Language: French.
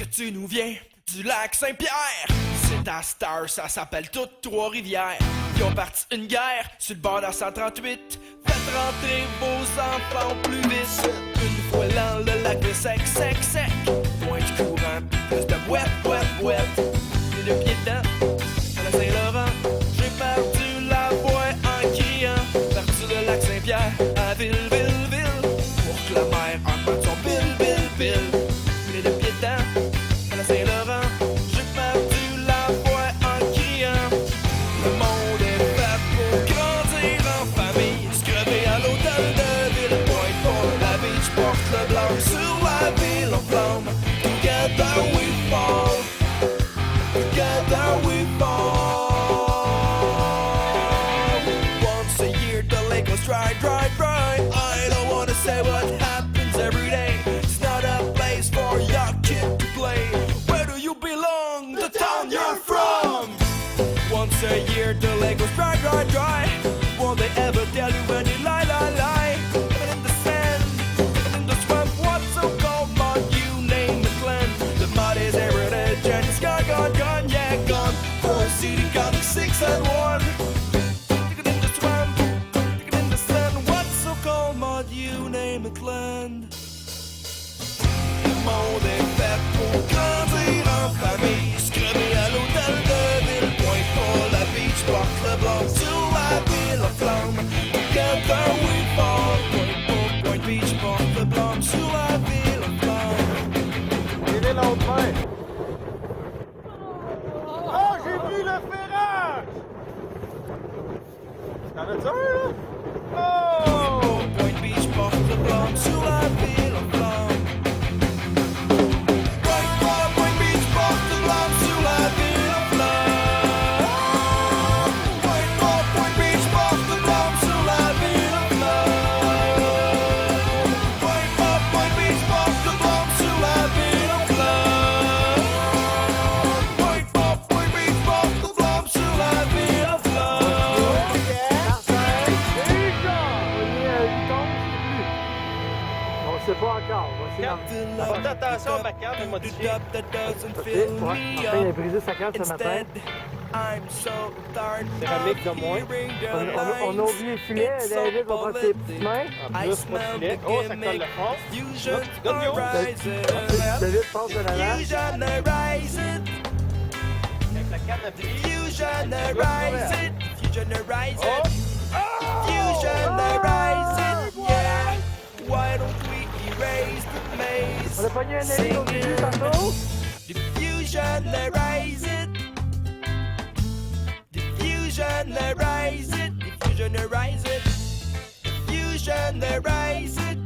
que tu nous viens du lac Saint-Pierre? C'est à Star, ça s'appelle toutes Trois-Rivières. Ils ont parti une guerre sur le bord de la 138. Faites rentrer vos enfants plus vite. Une fois l'an, le lac est sec, sec, sec. Moins de courant, plus de bouette, bouette, bouette. Et le pied dedans, à la Saint-Laurent. J'ai perdu la voix en criant. Parti de lac Saint-Pierre à ville, ville, ville. Pour que la mer augmente son bill, bill, bill. Et le pied dedans, à la Saint-Laurent. J'ai perdu la voix en criant. Le monde est fait pour grandir en famille. Se crever à l'hôtel de ville. Point pour la beach, porte le blanc sur la ville en flamme. Together we fall. Together we fall. Once a year the lake goes dry, dry, dry. I don't wanna say what happens every day. It's not a place for your kid to play. Where do you belong? The town you're from. Once a year the lake goes dry, dry, dry. Will they ever tell you when you lie, lie, lie? Living in the sand, living in the swamp. What's so called mud? You name the clan. The mud is heritage and it's gone, gone, gone, yeah, gone. For a city counting 6 and 1. Living in the swamp, living in the sand. What's so called mud? You name it, land. Le monde est fait pour grandir en famille. Se crever à l'hôtel de ville. Point pour la beach, porte le blanc sur la ville en flamme. Together we fall. Point pour Point Beach, porte le blanc sur la ville en flamme. Quel est l'autre main? Oh, j'ai vu le ferrage! T'en as-tu un, là? Oh! Point Beach, porte le blanc sur la ville en flamme. Point Beach, porte le blanc sur la ville en flamme. Point Beach, porte le blanc sur la ville en flamme. Point Beach, porte le blanc sur la ville en flamme. Point Beach, porte le blanc sur la ville en flamme. On sait pas encore. On va essayer d'en... Porte attention à ma carte, elle m'a dit. Il a brisé sa carte ce matin. Céramique de moins. On a oublié le filet. David va prendre ses petites mains. En plus, pas de filet. Oh, ça colle le fond. Hop, tu donnes Yo. David passe de l'avant. Avec la canne à brise. Fusionize it, fusionize Oh! it, fusionize it, yeah. Why don't we erase the maze? On a pogné un ennemi au début tantôt. Diffusionize it, diffusionize it, diffusionize it, diffusionize it.